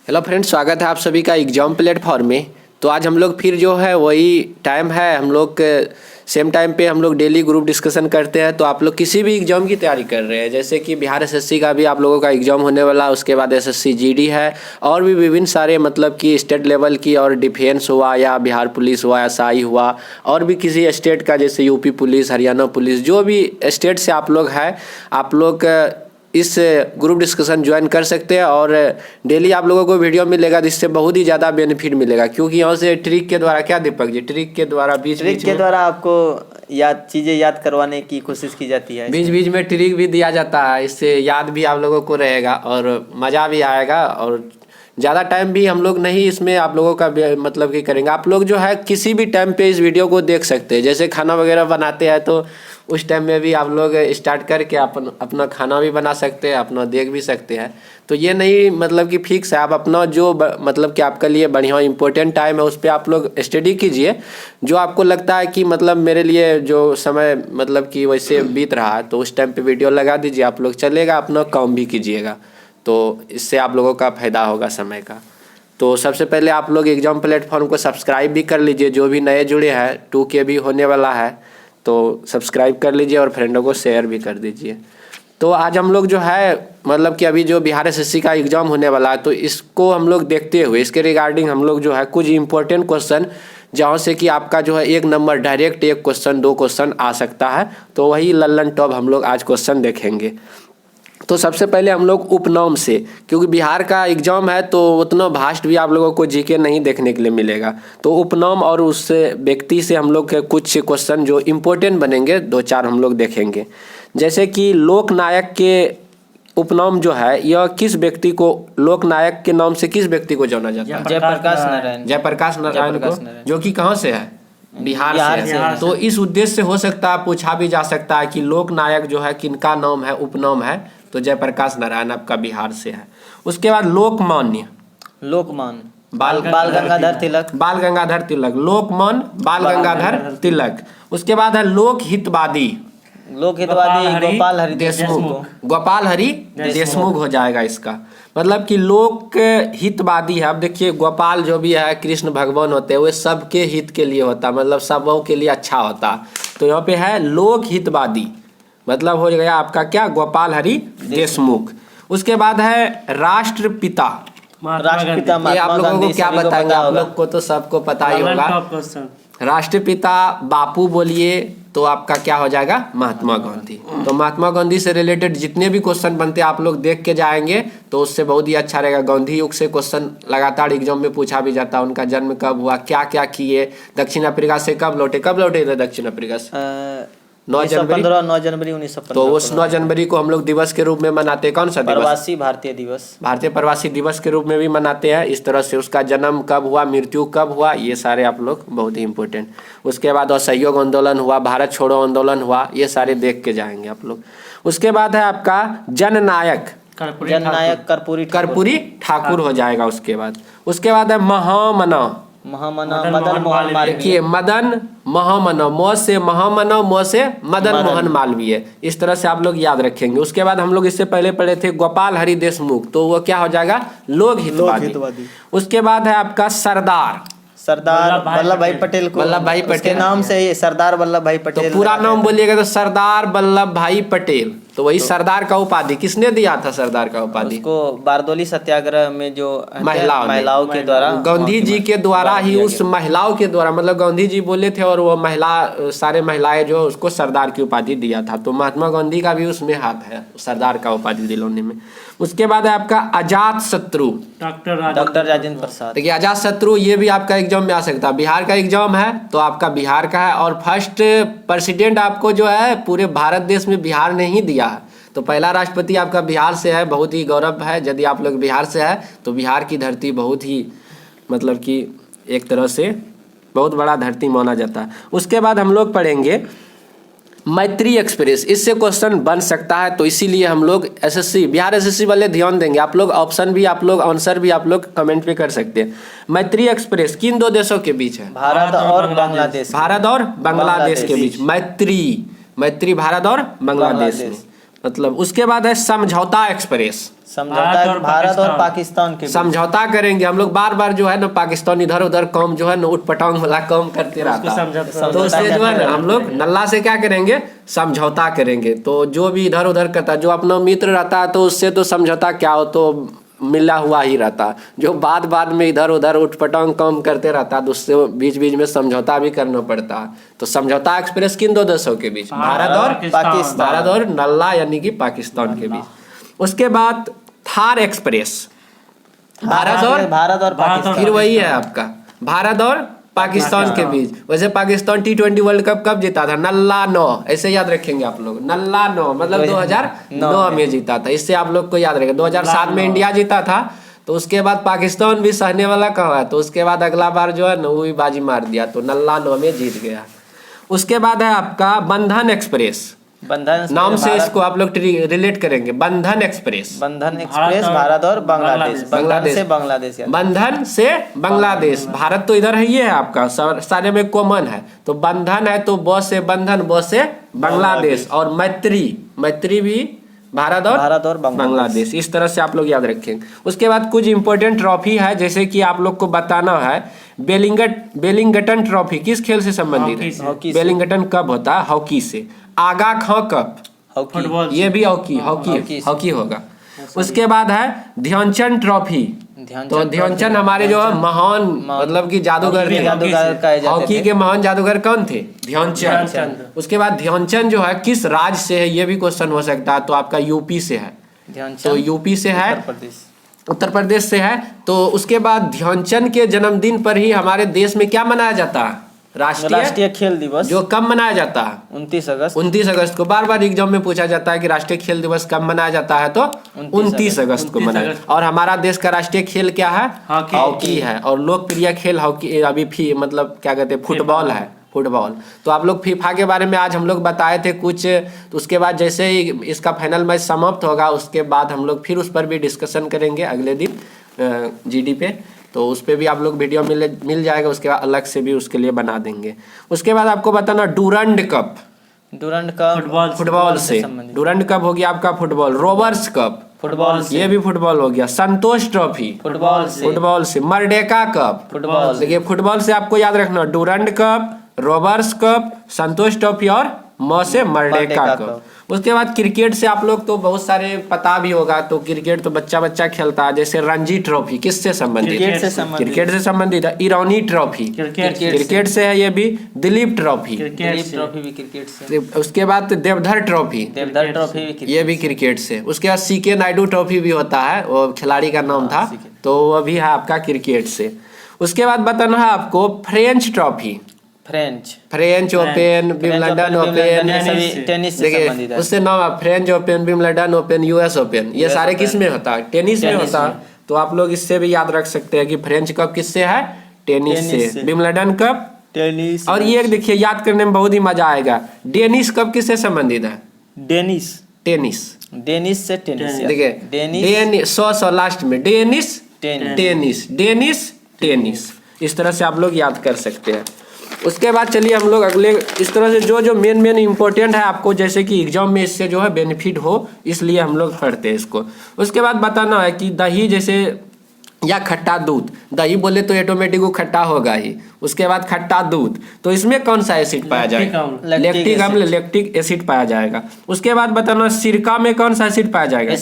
Hello friends, स्वागत है आप सभी का एग्जाम प्लेटफॉर्म में। तो आज हम लोग फिर जो है वही टाइम है, हम लोग सेम टाइम पे हम लोग डेली ग्रुप डिस्कशन करते हैं। तो आप लोग किसी भी एग्जाम की तैयारी कर रहे हैं, जैसे कि बिहार एसएससी का भी आप लोगों का एग्जाम होने वाला, उसके बाद एसएससी जीडी है और भी विभिन्न सारे मतलब कि स्टेट लेवल की, और डिफेंस हुआ या बिहार पुलिस हुआ, एसआई हुआ, और भी किसी स्टेट का जैसे यूपी पुलिस, हरियाणा पुलिस, जो भी स्टेट से आप लोग हैं, आप लोग इस ग्रुप डिस्कशन ज्वाइन कर सकते हैं। और डेली आप लोगों को वीडियो मिलेगा, जिससे बहुत ही ज़्यादा बेनिफिट मिलेगा, क्योंकि यहाँ से ट्रिक के द्वारा, क्या दीपक जी, ट्रिक के द्वारा ट्रिक के द्वारा आपको चीज़ें याद करवाने की कोशिश की जाती है। बीच बीच में ट्रिक भी दिया जाता है, इससे याद भी आप लोगों को रहेगा और मज़ा भी आएगा। और ज़्यादा टाइम भी हम लोग नहीं इसमें आप लोगों का मतलब कि करेंगे। आप लोग जो है किसी भी टाइम पे इस वीडियो को देख सकते हैं, जैसे खाना वगैरह बनाते हैं तो उस टाइम में भी आप लोग स्टार्ट करके अपना खाना भी बना सकते हैं, अपना देख भी सकते हैं। तो ये नहीं मतलब कि फिक्स है, आप अपना जो मतलब कि आपके लिए बढ़िया इंपॉर्टेंट टाइम है उस पर आप लोग स्टडी कीजिए। जो आपको लगता है कि मतलब मेरे लिए जो समय मतलब कि वैसे बीत रहा है, तो उस टाइम पे वीडियो लगा दीजिए, आप लोग चलेगा, अपना काम भी कीजिएगा, तो इससे आप लोगों का फ़ायदा होगा समय का। तो सबसे पहले आप लोग एग्जाम प्लेटफॉर्म को सब्सक्राइब भी कर लीजिए, जो भी नए जुड़े हैं, 2K भी होने वाला है, तो सब्सक्राइब कर लीजिए और फ्रेंडों को शेयर भी कर दीजिए। तो आज हम लोग जो है मतलब कि अभी जो बिहार एसएससी का एग्ज़ाम होने वाला है, तो इसको हम लोग देखते हुए इसके रिगार्डिंग हम लोग जो है कुछ इंपॉर्टेंट क्वेश्चन, जहाँ से कि आपका जो है 1 नंबर डायरेक्ट 1 क्वेश्चन 2 क्वेश्चन आ सकता है, तो वही लल्लन टॉप हम लोग आज क्वेश्चन देखेंगे। तो सबसे पहले हम लोग उपनाम से, क्योंकि बिहार का एग्जाम है तो उतना भास्ट भी आप लोगों को जीके नहीं देखने के लिए मिलेगा, तो उपनाम और उस व्यक्ति से हम लोग के कुछ क्वेश्चन जो इम्पोर्टेंट बनेंगे 2-4 हम लोग देखेंगे। जैसे कि लोकनायक के उपनाम जो है, यह किस व्यक्ति को, लोकनायक के नाम से किस व्यक्ति को जाना जाता है? जयप्रकाश नारायण। जयप्रकाश नारायण को, जो कि कहाँ से है? बिहार से है। तो इस उद्देश्य से हो सकता है पूछा भी जा सकता है कि लोकनायक जो है किनका नाम है, उपनाम है, तो जयप्रकाश नारायण आपका बिहार से है। उसके बाद लोकमान्य, बाल गंगाधर तिलक, लोकमान्य बाल गंगाधर तिलक। उसके बाद है लोकहितवादी गोपाल हरि देशमुख हो जाएगा इसका, मतलब कि लोक हितवादी है। अब देखिए, गोपाल जो भी है कृष्ण भगवान होते हैं, वो सबके हित के लिए होता है, मतलब सबों के लिए अच्छा होता। तो यहाँ पे है लोक हितवादी, मतलब हो गया आपका क्या, गोपाल हरि देशमुख। उसके बाद है राष्ट्रपिता। ये आप लोगों को क्या बताएंगे, आप लोग को तो सबको पता ही होगा। राष्ट्रपिता बापू बोलिए तो आपका क्या हो जाएगा, महात्मा गांधी। तो महात्मा गांधी से रिलेटेड जितने भी क्वेश्चन बनते हैं आप लोग देख के जाएंगे, तो उससे बहुत ही अच्छा रहेगा। गांधी युग से क्वेश्चन लगातार एग्जाम में पूछा भी जाता है। उनका जन्म कब हुआ, क्या क्या किए, दक्षिण अफ्रीका से कब लौटे थे दक्षिण अफ्रीका से? 9 जनवरी 1915। तो उस 9 जनवरी को हम लोग दिवस के रूप में मनाते हैं, कौन सा दिवस? प्रवासी भारतीय दिवस, भारतीय प्रवासी दिवस के रूप में भी मनाते हैं। इस तरह से उसका जन्म कब हुआ, मृत्यु कब हुआ, ये सारे आप लोग बहुत ही इंपॉर्टेंट। उसके बाद असहयोग आंदोलन हुआ, भारत छोड़ो आंदोलन हुआ, ये सारे देख के जाएंगे आप लोग। उसके बाद है आपका जननायक कर्पूरी ठाकुर हो जाएगा। उसके बाद है महामना मदन मोहन मालवीय। देखिए, मदन महामना, म से महामना, म से मदन मोहन मालवीय, इस तरह से आप लोग याद रखेंगे। उसके बाद हम लोग इससे पहले पढ़े थे गोपाल हरि देशमुख, तो वो क्या हो जाएगा, लोक हितवादी। उसके बाद है आपका सरदार वल्लभ भाई पटेल के नाम से ही सरदार वल्लभ भाई पटेल। तो पूरा नाम बोलिएगा तो सरदार वल्लभ भाई पटेल। तो वही सरदार का उपाधि किसने दिया था? सरदार का उपाधि उसको बारदोली सत्याग्रह में जो महिलाओं के द्वारा, गांधी जी के द्वारा ही, उस महिलाओं के द्वारा, मतलब गांधी जी बोले थे और वो सारे महिलाएं जो उसको सरदार की उपाधि दिया था। तो महात्मा गांधी का भी उसमें हाथ है सरदार का उपाधि दिलाने में। उसके बाद है आपका अजात शत्रु, डॉक्टर राजेंद्र प्रसाद। देखिए, अजात शत्रु ये भी आपका एग्जाम में आ सकता है। बिहार का एग्जाम है तो आपका बिहार का है, और फर्स्ट प्रेसिडेंट आपको जो है पूरे भारत देश में बिहार ने ही दिया है। तो पहला राष्ट्रपति आपका बिहार से है, बहुत ही गौरव है यदि आप लोग बिहार से है। तो बिहार की धरती बहुत ही मतलब कि एक तरह से बहुत बड़ा धरती माना जाता है। उसके बाद हम लोग पढ़ेंगे मैत्री एक्सप्रेस, इससे क्वेश्चन बन सकता है, तो इसीलिए हम लोग एसएससी, बिहार एसएससी वाले ध्यान देंगे। आप लोग ऑप्शन भी, आप लोग आंसर भी आप लोग कमेंट पे कर सकते हैं। मैत्री एक्सप्रेस किन 2 देशों के बीच है? भारत और बांग्लादेश के बीच मैत्री भारत और बांग्लादेश में। मतलब उसके बाद है समझौता एक्सप्रेस। समझौता भारत और पाकिस्तान के बीच। समझौता करेंगे हम लोग, बार बार जो है ना पाकिस्तान इधर उधर काम जो है ना उठपटांग वाला काम करते रहता है, तो उससे जो है ना हम लोग नल्ला से क्या करेंगे, समझौता करेंगे। तो जो भी इधर उधर करता है, जो अपना मित्र रहता है तो उससे तो समझौता क्या हो, तो मिला हुआ ही रहता है। जो बाद में इधर उधर उठपटांग काम करते रहता है तो उससे बीच बीच में समझौता भी करना पड़ता है। तो समझौता एक्सप्रेस किन दो देशों के बीच, भारत और पाकिस्तान। भारत और नल्ला यानी कि पाकिस्तान के बीच। उसके बाद थार एक्सप्रेस, भारत और पाकिस्तान। फिर वही है आपका भारत और पाकिस्तान के बीच। वैसे पाकिस्तान T20 वर्ल्ड कप कब जीता था, नल्ला 9, ऐसे याद रखेंगे आप लोग, नल्ला 9 मतलब 2009 में जीता था। इससे आप लोग को याद रहेगा। 2007 में इंडिया जीता था, तो उसके बाद पाकिस्तान भी सहने वाला कहाँ है, तो उसके बाद अगला बार जो है ना वो भी बाजी मार दिया, तो नल्ला 9 में जीत गया। उसके बाद है आपका बंधन एक्सप्रेस, बंधन नाम से इसको आप लोग रिलेट करेंगे, बंधन एक्सप्रेस। बंधन एक्सप्रेस भारत और बांग्लादेश। बंधन से बांग्लादेश, बंधन से बांग्लादेश। भारत तो इधर ही है आपका, सारे में कॉमन है। तो बंधन है तो ब से बंधन, ब से बांग्लादेश। और मैत्री भी भारत और बांग्लादेश। इस तरह से आप लोग याद रखेंगे। उसके बाद कुछ इंपॉर्टेंट ट्रॉफी है, जैसे कि आप लोग को बताना है बेलिंगटन ट्रॉफी किस खेल से संबंधित है, बेलिंगटन कप होता है हॉकी से। आगा खां कप, फुटबॉल, ये भी हॉकी होगा। उसके बाद है ध्यानचंद ट्रॉफी। तो ध्यानचंद हमारे जो है महान मतलब कि जादूगर थे, हॉकी के महान जादूगर कौन थे, ध्यानचंद। उसके बाद ध्यानचंद जो है किस राज्य से है, ये भी क्वेश्चन हो सकता है, तो आपका यूपी से है। तो यूपी से है, उत्तर प्रदेश से है। तो उसके बाद ध्यानचंद के जन्मदिन पर ही हमारे देश में क्या मनाया जाता है, राष्ट्रीय खेल दिवस, जो कब मनाया जाता है, 29 अगस्त को। बार बार एग्जाम में पूछा जाता है कि राष्ट्रीय खेल दिवस कब मनाया जाता है, तो 29 अगस्त को मनाया। और हमारा देश का राष्ट्रीय खेल क्या है, हॉकी है। और लोकप्रिय खेल हॉकी अभी मतलब क्या कहते हैं, फुटबॉल है, फुटबॉल। तो आप लोग फीफा के बारे में आज हम लोग बताए थे कुछ। तो उसके बाद जैसे ही इसका फाइनल मैच समाप्त होगा उसके बाद हम लोग फिर उस पर भी डिस्कशन करेंगे अगले दिन GD पे। तो उस पर भी आप लोग वीडियो मिल जाएगा, उसके बाद अलग से भी उसके लिए बना देंगे। उसके बाद आपको बताना डूरंड कप फुटबॉल से, डूरंड कप हो गया आपका फुटबॉल। रोवर्स कप फुटबॉल, ये भी फुटबॉल हो गया। संतोष ट्रॉफी फुटबॉल से। Merdeka cup football. देखिए फुटबॉल से आपको याद रखना डूरंड कप, रोवर्स कप, संतोष ट्रॉफी और से मर्डेका कप। उसके बाद क्रिकेट से आप लोग तो बहुत सारे पता भी होगा। तो क्रिकेट तो बच्चा खेलता है, जैसे रणजी ट्रॉफी किससे संबंधित, क्रिकेट से संबंधित है। ईरानी ट्रॉफी क्रिकेट से है, ये भी। दिलीप ट्रॉफी भी क्रिकेट से। उसके बाद देवधर ट्रॉफी ये भी क्रिकेट से। उसके बाद CK नायडू ट्रॉफी भी होता है, वो खिलाड़ी का नाम था, तो वो भी है आपका क्रिकेट से। उसके बाद बताना है आपको French trophy, French open, Wimbledon open, देखिए उससे नाम है French open, Wimbledon open, US open, ये सारे किस में होता है, टेनिस में होता है। तो आप लोग इससे भी याद रख सकते हैं कि फ्रेंच कप किससे है, टेनिस से। Wimbledon cup tennis. और ये देखिए याद करने में बहुत ही मजा आएगा, डेनिस कप किससे संबंधित है, टेनिस से टेनिस। देखिए 100 लास्ट में, टेनिस। इस तरह से आप लोग याद कर सकते हैं। उसके बाद चलिए हम लोग अगले, इस तरह से जो मेन इम्पोर्टेंट है आपको, जैसे कि एग्जाम में इससे जो है बेनिफिट हो, इसलिए हम लोग पढ़ते हैं इसको। उसके बाद बताना है कि दही जैसे या खट्टा दूध, दही बोले तो ऑटोमेटिक वो खट्टा होगा ही। उसके बाद खट्टा दूध, तो इसमें कौन सा एसिड पाया जाएगा, लैक्टिक एसिड पाया जाएगा। उसके बाद बताना सिरका में कौन सा एसिड पाया जाएगा,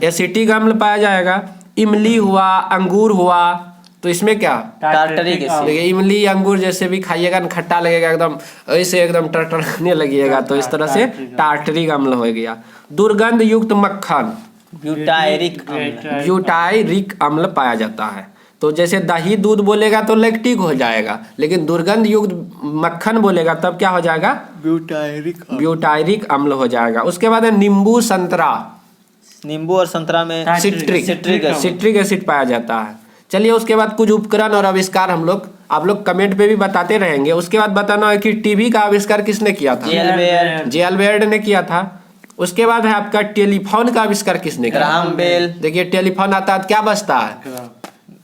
एसिटिक अम्ल पाया जाएगा। इमली हुआ, अंगूर हुआ, तो इसमें क्या, टार्टरिक एसिड। देखिए इमली अंगूर जैसे भी खाइएगा ना खट्टा लगेगा, एकदम ऐसे एकदम टरटरने लगेगा, तो इस तरह से टार्टरिक अम्ल हो गया। दुर्गंध युक्त मक्खन, ब्यूटायरिक अम्ल पाया जाता है। तो जैसे दही दूध बोलेगा तो लैक्टिक हो जाएगा, लेकिन दुर्गंध युक्त मक्खन बोलेगा तब क्या हो जाएगा, ब्यूटायरिक अम्ल हो जाएगा। उसके बाद नींबू संतरा, नींबू और संतरा में सिट्रिक एसिड पाया जाता है। चलिए उसके बाद कुछ उपकरण और आविष्कार हम लोग आप लोग कमेंट पे भी बताते रहेंगे। उसके बाद बताना है कि टीवी का आविष्कार किसने किया था, जे एल बेयर्ड ने किया था। उसके बाद है आपका टेलीफोन का आविष्कार किसने किया, ग्राहम बेल। देखिए टेलीफोन आता है क्या बजता है,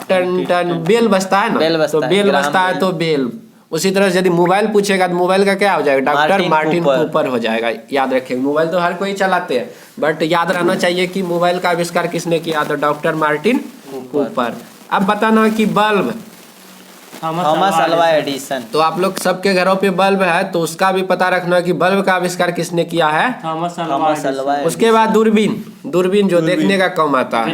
टन टन बेल बजता है ना, तो बेल बजता है तो बेल। उसी तरह से यदि मोबाइल पूछेगा तो मोबाइल का क्या हो जाएगा, डॉक्टर मार्टिन कूपर हो जाएगा। याद रखेंगे, मोबाइल तो हर कोई चलाते हैं, बट याद रहना चाहिए कि मोबाइल का आविष्कार किसने किया, तो डॉक्टर मार्टिन कूपर। अब बताना कि बल्ब, थॉमस अल्वा एडिसन। तो आप लोग सबके घरों पे बल्ब है, तो उसका भी पता रखना कि बल्ब का आविष्कार किसने किया है, थॉमस अल्वा। उसके बाद दूरबीन, दूरबीन जो देखने का काम आता है,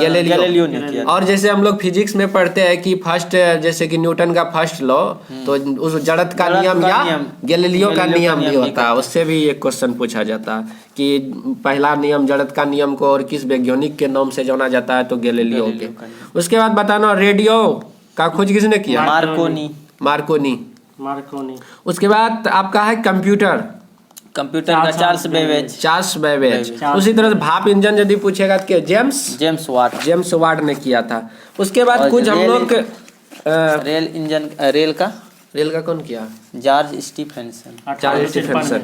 गैलीलियो ने किया। और जैसे हम लोग फिजिक्स में पढ़ते हैं कि फर्स्ट, जैसे कि न्यूटन का फर्स्ट लॉ, तो उस जड़त का नियम या गैलीलियो का नियम भी होता है, उससे भी एक क्वेश्चन पूछा जाता है कि पहला नियम जड़त का नियम को और किस वैज्ञानिक के नाम से जाना जाता है, तो गैलीलियो के। उसके बाद बताना रेडियो का खोज किसने किया, मार्कोनी। उसके बाद आपका है कंप्यूटर का चार्ल्स बेबेज। उसी तरह से भाप इंजन यदि पूछेगा तो जेम्स वाट ने किया था। उसके बाद कुछ हम लोग रेल का कौन किया, जॉर्ज स्टीफेंसन।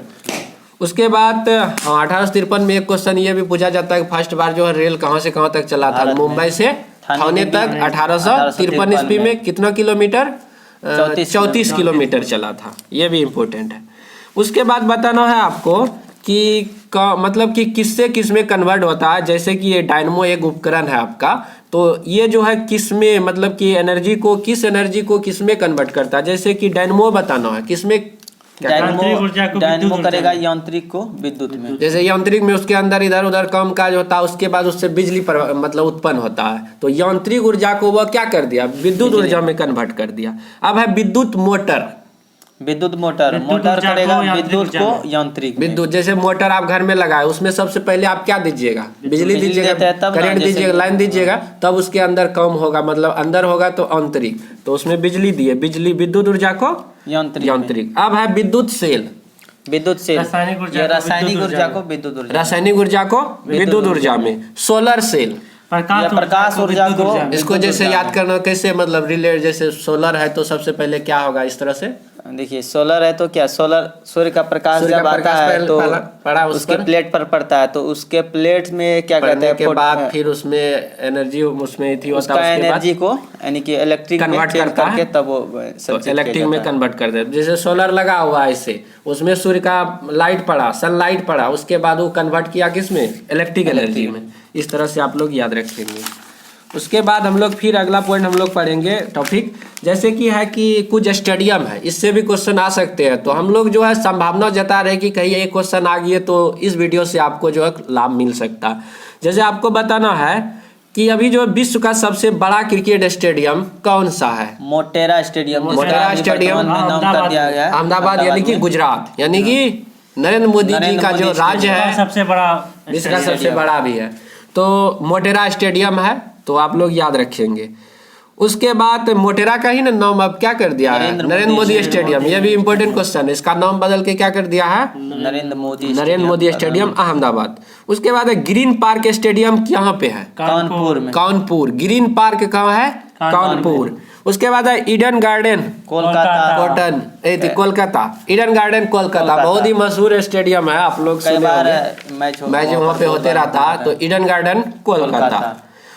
उसके बाद 1853 में एक क्वेश्चन ये भी पूछा जाता है कि फर्स्ट बार जो है रेल कहाँ से कहाँ तक चला था, मुंबई से ठाणे तक 1853 ईस्वी में कितना किलोमीटर, 34 किलोमीटर चला था, ये भी इम्पोर्टेंट है। उसके बाद बताना है आपको कि मतलब कि किससे किस में कन्वर्ट होता है, जैसे कि ये डायनमो एक उपकरण है आपका, तो ये जो है किस में, मतलब कि किस एनर्जी को किस में कन्वर्ट करता है, जैसे कि डायनमो बताना है किस में, डायनमो करेगा यांत्रिक को विद्युत में, जैसे यांत्रिक में उसके अंदर इधर उधर काम काज होता है, उसके बाद उससे बिजली पर मतलब उत्पन्न होता है, तो यांत्रिक ऊर्जा को वह क्या कर दिया, विद्युत ऊर्जा में कन्वर्ट कर दिया। अब है विद्युत मोटर करेगा विद्युत को यांत्रिक। विद्युत जैसे मोटर आप घर में लगाए, उसमें सबसे पहले आप क्या दीजिएगा, बिजली दीजिएगा, करंट दीजिएगा, लाइन दीजिएगा, तब उसके अंदर काम होगा, मतलब अंदर होगा तो आंतरिक, तो उसमें बिजली दिए, बिजली विद्युत ऊर्जा को यांत्रिक। अब है विद्युत सेल, रासायनिक ऊर्जा को विद्युत ऊर्जा में। सोलर सेल प्रकाश ऊर्जा को, इसको जैसे याद करना कैसे, मतलब रिलेट, जैसे सोलर है तो सबसे पहले क्या होगा, इस तरह से देखिए, सोलर है तो क्या, सूर्य का प्रकाश जब आता है तो पड़ा उसके प्लेट पर पड़ता है, तो उसके प्लेट में क्या करते हैं, के बाद फिर उसमें एनर्जी, उसमें थी होता है, एनर्जी को यानी कि इलेक्ट्रिक कन्वर्ट करता है, तब वो इलेक्ट्रिक में कन्वर्ट कर देते। जैसे सोलर लगा हुआ है, इससे उसमें सूर्य का लाइट पड़ा, सनलाइट पड़ा, उसके बाद वो कन्वर्ट किया किस में, इलेक्ट्रिक एनर्जी में। इस तरह से आप लोग याद रखेंगे। उसके बाद हम लोग फिर अगला पॉइंट हम लोग पढ़ेंगे टॉपिक, जैसे कि है कि कुछ स्टेडियम है, इससे भी क्वेश्चन आ सकते हैं, तो हम लोग जो है संभावना जता रहे कि कहीं एक क्वेश्चन आ गई तो इस वीडियो से आपको जो है लाभ मिल सकता है। जैसे आपको बताना है कि अभी जो विश्व का सबसे बड़ा क्रिकेट स्टेडियम कौन सा है, मोटेरा स्टेडियम अहमदाबाद, यानी कि गुजरात, यानी कि नरेंद्र मोदी जी का जो राज्य है, सबसे बड़ा विश्व का सबसे बड़ा भी है, तो मोटेरा स्टेडियम है, तो आप लोग याद रखेंगे। उसके बाद मोटेरा का ही ना नाम अब क्या कर दिया है, नरेंद्र मोदी स्टेडियम, ये भी इम्पोर्टेंट क्वेश्चन है, इसका नाम बदल के क्या कर दिया है, नरेंद्र मोदी स्टेडियम अहमदाबाद। उसके बाद है ग्रीन पार्क स्टेडियम कहाँ पे है, कानपुर। ग्रीन पार्क कहाँ है, कानपुर। उसके बाद है Eden garden Kolkata, Eden garden Kolkata, बहुत ही मशहूर स्टेडियम है, आप लोग सुने होंगे, मैच वहाँ पे होते रहता है, तो ईडन गार्डन कोलकाता।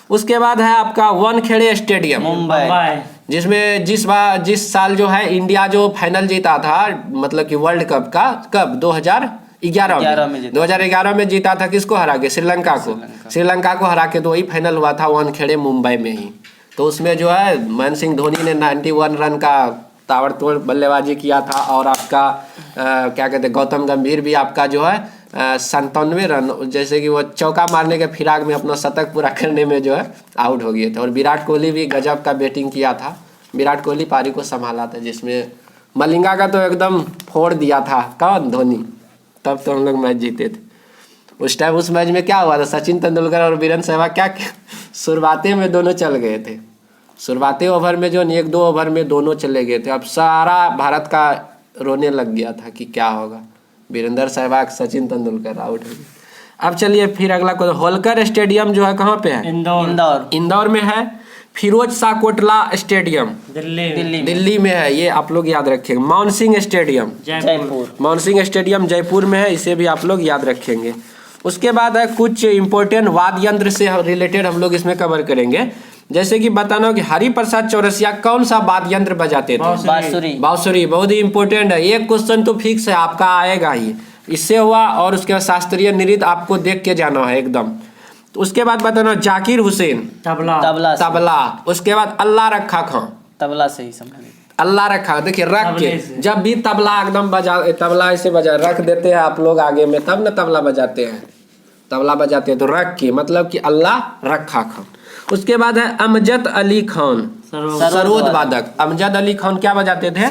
उसके बाद है आपका वानखेड़े स्टेडियम मुंबई, जिसमें जिस साल जो है इंडिया जो फाइनल जीता था, मतलब कि वर्ल्ड कप का, कब 2011 में जीता था, किसको हरा के, श्रीलंका को हरा के, तो वही फाइनल हुआ था वानखेड़े मुंबई में ही। तो उसमें जो है महेंद्र सिंह धोनी ने 91 रन का ताबड़तोड़ बल्लेबाजी किया था, और आपका क्या कहते हैं, गौतम गंभीर भी आपका जो है 97 रन, जैसे कि वो चौका मारने के फिराक में अपना शतक पूरा करने में जो है आउट हो गए थे। और विराट कोहली भी गजब का बैटिंग किया था, विराट कोहली पारी को संभाला था, जिसमें मलिंगा का तो एकदम फोड़ दिया था, कौन, धोनी, तब तो हम लोग मैच जीते थे उस टाइम। उस मैच में क्या हुआ था, सचिन तेंदुलकर और वीरेंद्र सहवाग क्या शुरुआती में दोनों चल गए थे, शुरुआती ओवर में जो 1-2 ओवर में दोनों चले गए थे। अब सारा भारत का रोने लग गया था कि क्या होगा, वीरेंद्र सहवाग, सचिन तेंदुलकर आउट हो गए। अब चलिए फिर अगला क्वेश्चन, होलकर स्टेडियम जो है कहाँ पे है, इंदौर में है। फिरोज शाह कोटला स्टेडियम दिल्ली में है, ये आप लोग याद रखेंगे। मानसिंह स्टेडियम जयपुर में है, इसे भी आप लोग याद रखेंगे। उसके बाद है कुछ इंपॉर्टेंट वाद्य यंत्र से रिलेटेड हम लोग इसमें कवर करेंगे, जैसे कि बताना कि हरिप्रसाद चौरसिया कौन सा वाद्य यंत्र बजाते थे? बांसुरी। बांसुरी, बहुत ही इंपॉर्टेंट है। एक क्वेश्चन तो फिक्स है आपका आएगा ही, इससे हुआ। और उसके बाद शास्त्रीय नृत्य आपको देख के जाना है एकदम। तो उसके बाद बताना जाकिर हुसैन, तबला। तबला। उसके बाद अल्लाह रखा खां, तबला से ही समझ। अल्लाह रखा, देखिए रख के जब भी तबला एकदम बजा, तबला ऐसे बजा रख देते हैं आप लोग आगे में, तब ना तबला बजाते हैं। तबला बजाते हैं तो रख के, मतलब कि अल्लाह रखा खां। उसके बाद है अमजद अली खान, सरोद वादक। अमजद अली खान क्या बजाते थे?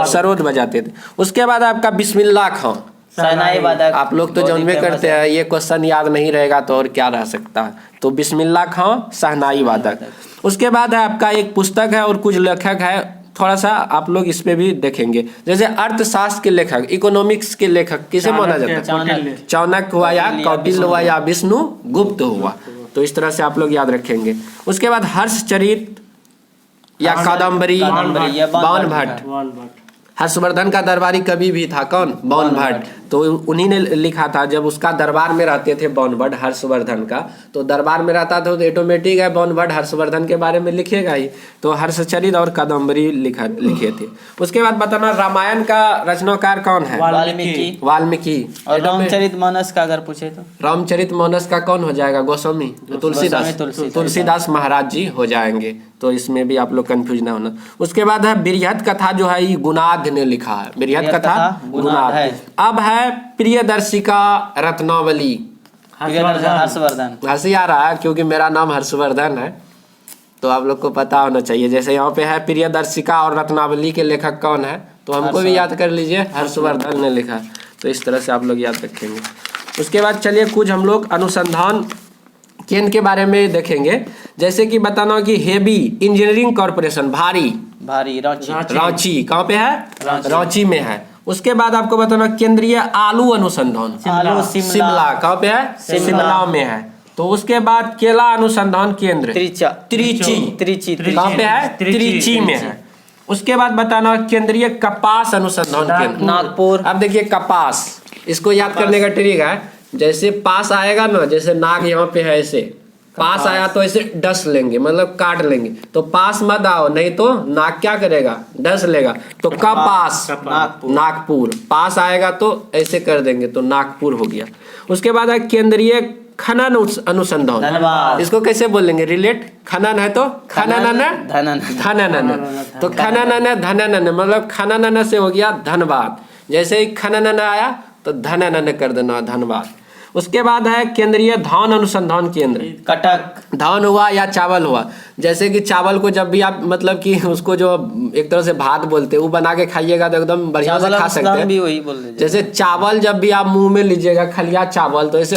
सरोद बजाते थे। उसके बाद आपका बिस्मिल्लाह खां, शहनाई वादक। आप लोग तो जानबे करते हैं, ये क्वेश्चन याद नहीं रहेगा तो और क्या रह सकता है। तो बिस्मिल्लाह खां शहनाई वादक। उसके बाद है आपका एक पुस्तक है और कुछ लेखक है, थोड़ा सा आप लोग इस पे भी देखेंगे। जैसे अर्थशास्त्र के लेखक, इकोनॉमिक्स के लेखक किसे माना जाता है? चाणक्य हुआ या कौटिल्य हुआ या विष्णु गुप्त हुआ। तो इस तरह से आप लोग याद रखेंगे। उसके बाद हर्षचरित या कादम्बरी, बाण भट्ट। हर्षवर्धन का दरबारी कवि भी था कौन? बाण भट्ट। तो उन्हीं ने लिखा था, जब उसका दरबार में रहते थे बाण भट्ट, हर्षवर्धन का, तो दरबार में रहता था तो ऑटोमेटिक है बाण भट्ट हर्षवर्धन के बारे में लिखेगा ही। तो हर्षचरित और कादम्बरी लिखे थे। उसके बाद बताना रामायण का रचनाकार कौन है? वाल्मीकि। और रामचरितमानस का अगर पूछे तो? रामचरितमानस का कौन हो जाएगा? गोस्वामी, तुलसीदास महाराज जी हो जाएंगे। तो इसमें भी आप लोग कंफ्यूज ना होना। उसके बाद है बृहद कथा, जो है गुणाध ने लिखा है, बृहद कथा गुणाध। अब है प्रियदर्शिका रत्नावली, हर्षवर्धन। हंसी आ रहा है क्योंकि मेरा नाम हर्षवर्धन है, तो आप लोग को पता होना चाहिए। जैसे यहाँ पे है प्रियदर्शिका और रत्नावली के लेखक कौन है, तो हमको भी याद कर लीजिए, हर्षवर्धन ने लिखा। तो इस तरह से आप लोग याद रखेंगे। उसके बाद चलिए कुछ हम लोग अनुसंधान केंद्र के बारे में देखेंगे। जैसे कि बताना कि हेवी इंजीनियरिंग कॉर्पोरेशन, भारी रांची कहाँ पे है? रांची में है। उसके बाद आपको बताना केंद्रीय आलू अनुसंधान, शिमला कहाँ पे है? शिमला में है। तो उसके बाद केला अनुसंधान केंद्र त्रिची कहाँ पे है? त्रिची में है। उसके बाद बताना केंद्रीय कपास अनुसंधान केंद्र नागपुर। अब देखिए कपास, इसको याद करने का ट्रिक है, जैसे पास आएगा ना, जैसे नाक यहाँ पे है, ऐसे पास आया तो ऐसे डस लेंगे, मतलब काट लेंगे। तो पास मत आओ, नहीं तो नाक क्या करेगा? डस लेगा। तो कपास नागपुर, पास आएगा तो ऐसे कर देंगे तो नागपुर हो गया। उसके बाद है केंद्रीय खनन अनुसंधान, इसको कैसे बोलेंगे? रिलेट, खनन है तो खनन तो खनन धनन, मतलब खनन से हो गया धनबाद। जैसे ही खनन आया तो धनन कर देना, धनबाद। उसके बाद है केंद्रीय धान अनुसंधान केंद्र, कटक। धान हुआ या चावल हुआ, जैसे कि चावल को जब भी आप मतलब कि उसको जो एक तरह से भात बोलते हैं, वो बना के खाइएगा तो एकदम बढ़िया से खा सकते हैं। भी वही बोल रहे। जैसे चावल जब भी आप मुंह में लीजिएगा, खलिया चावल, तो ऐसे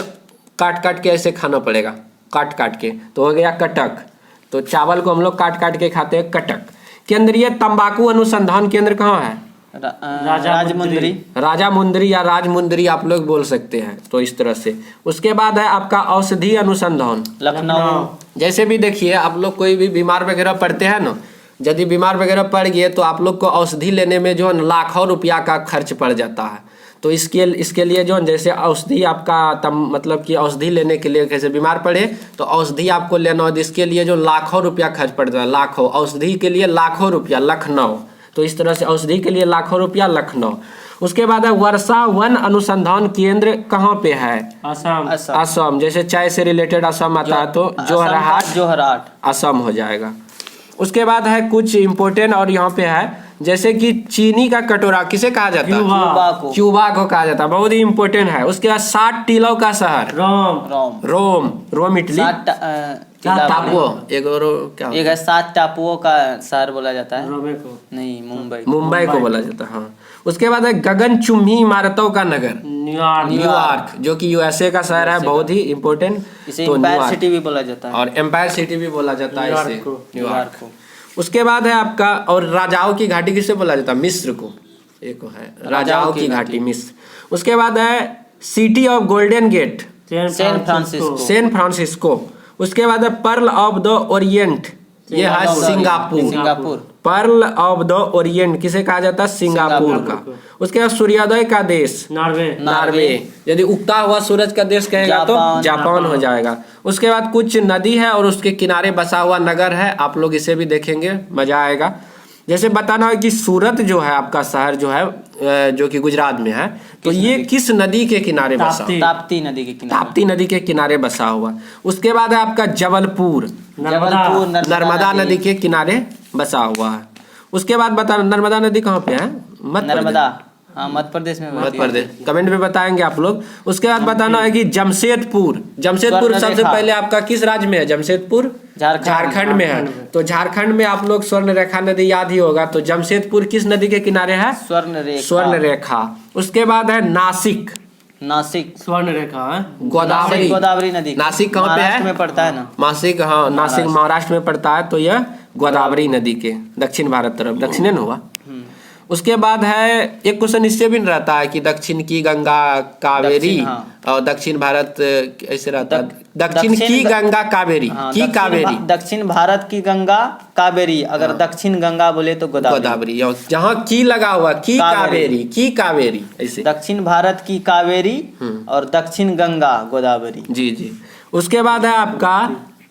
काट के ऐसे खाना पड़ेगा, काट के, तो हो गया कटक। तो चावल को हम लोग काट के खाते हैं, कटक। केंद्रीय तंबाकू अनुसंधान केंद्र कहाँ है? राजामुंदरी या राजमुंदरी आप लोग बोल सकते हैं। तो इस तरह से। उसके बाद है आपका औषधि अनुसंधान, लखनऊ। जैसे भी देखिए आप लोग कोई भी बीमार वगैरह पड़ते हैं ना, यदि बीमार वगैरह पड़ गए तो आप लोग को औषधि लेने में जो लाखों रुपया का खर्च पड़ जाता है। तो इसके लिए जो जैसे औषधि आपका मतलब कि औषधि लेने के लिए, कैसे बीमार पड़े तो औषधि आपको लेना हो, इसके लिए जो लाखों रुपया खर्च पड़ता है, लाखों, औषधि के लिए लाखों रुपया, लखनऊ। तो इस तरह से औषधि के लिए लाखों रुपया, लखनऊ। उसके बाद है वर्षा वन अनुसंधान केंद्र कहाँ पे है? असम। जैसे चाय से रिलेटेड असम आता है तो जोरहाट असम हो जाएगा। उसके बाद है कुछ इम्पोर्टेंट और यहाँ पे है, जैसे कि चीनी का कटोरा किसे कहा जाता है? क्यूबा को कहा जाता है, बहुत ही इम्पोर्टेंट है। उसके बाद 60 टीलों का शहर, रोम इटली। टापुओं, एक है 7 टापुओं का शहर बोला जाता है। नहीं, मुंबई को बोला जाता है। हाँ। उसके बाद है गगनचुंबी इमारतों का नगर, न्यूयॉर्क, जो कि यूएसए का शहर है, बहुत ही इम्पोर्टेंट। इसे एम्पायर सिटी भी बोला जाता है, और एम्पायर सिटी भी बोला जाता है इसे, न्यूयॉर्क को। उसके बाद है आपका, और राजाओं की घाटी किसे बोला जाता है? मिस्र को, एक है राजाओं की घाटी, मिस्र। उसके बाद है city of Golden Gate, San Francisco. उसके बाद है पर्ल ऑफ द ओरिएंट, ये है Singapore. Pearl of the Orient किसे कहा जाता है? सिंगापुर का। उसके बाद सूर्योदय का देश नॉर्वे। यदि उगता हुआ सूरज का देश कहेगा तो जापान हो जाएगा। उसके बाद कुछ नदी है और उसके किनारे बसा हुआ नगर है, आप लोग इसे भी देखेंगे, मजा आएगा। जैसे बताना है कि सूरत जो है आपका शहर जो है जो कि गुजरात में है, तो ये किस नदी के किनारे बसा? ताप्ती नदी के किनारे। ताप्ती नदी के किनारे बसा हुआ। उसके बाद है आपका जबलपुर, नर्मदा नदी के किनारे बसा हुआ है। उसके बाद बताना नर्मदा नदी कहाँ पे है? नर्मदा, हाँ, मध्य प्रदेश में। मध्य प्रदेश, कमेंट में बताएंगे आप लोग। उसके बाद बताना है कि जमशेदपुर सबसे पहले आपका किस राज्य में है? जमशेदपुर झारखंड में है। तो झारखंड में आप लोग स्वर्ण रेखा नदी याद ही होगा, तो जमशेदपुर किस नदी के किनारे है? स्वर्ण रेखा। उसके बाद है नासिक स्वर्ण रेखा है। गोदावरी नदी। नासिक कहाँ पे है? में पड़ता है ना। नासिक, हाँ, नासिक महाराष्ट्र में पड़ता है। तो यह गोदावरी नदी के दक्षिण भारत तरफ, दक्षिण हुआ। उसके बाद है एक क्वेश्चन इससे भी रहता है कि दक्षिण की गंगा कावेरी, और दक्षिण भारत ऐसे रहता है, दक्षिण की गंगा कावेरी, की कावेरी, दक्षिण भारत की गंगा कावेरी। अगर दक्षिण गंगा बोले तो गोदावरी। जहाँ की लगा हुआ की कावेरी, की कावेरी ऐसे। दक्षिण भारत की कावेरी और दक्षिण गंगा गोदावरी। जी जी। उसके बाद है आपका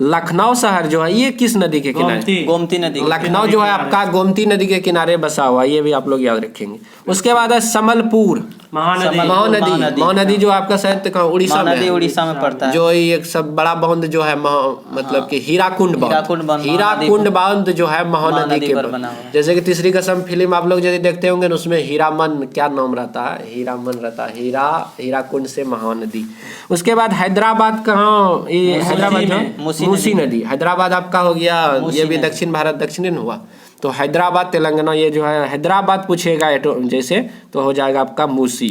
लखनऊ शहर जो है, ये किस नदी के किनारे? गोमती नदी। लखनऊ जो है आपका गोमती नदी के किनारे बसा हुआ, ये भी आप लोग याद रखेंगे। उसके बाद है समलपुर महानदी जो आपका शायद उड़ीसा में है। उड़ीसा में पड़ता है। जो एक सब बड़ा बांध जो है मतलब कि हीराकुंड बांध जो है महानदी के ऊपर। जैसे कि तीसरी कसम फिल्म आप लोग यदि देखते होंगे ना, उसमें हीरामन क्या नाम रहता है? हीरामन रहता है, हीराकुंड से महानदी। उसके बाद हैदराबाद कहाँ? ये हैदराबाद जो मूसी नदी, हैदराबाद आपका हो गया, ये भी दक्षिण भारत दक्षिण हुआ। तो हैदराबाद तेलंगाना, ये जो है हैदराबाद पूछेगा जैसे, तो हो जाएगा आपका मूसी।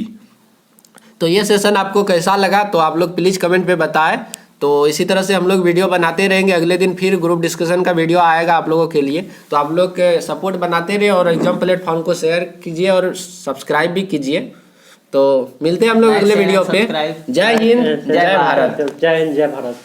तो ये सेशन आपको कैसा लगा तो आप लोग प्लीज़ कमेंट पे बताएं। तो इसी तरह से हम लोग वीडियो बनाते रहेंगे। अगले दिन फिर ग्रुप डिस्कशन का वीडियो आएगा आप लोगों के लिए, तो आप लोग सपोर्ट बनाते रहे और एग्जाम प्लेटफॉर्म को शेयर कीजिए और सब्सक्राइब भी कीजिए। तो मिलते हैं हम लोग अगले वीडियो पे। जय हिंद, जय भारत। जय हिंद, जय भारत।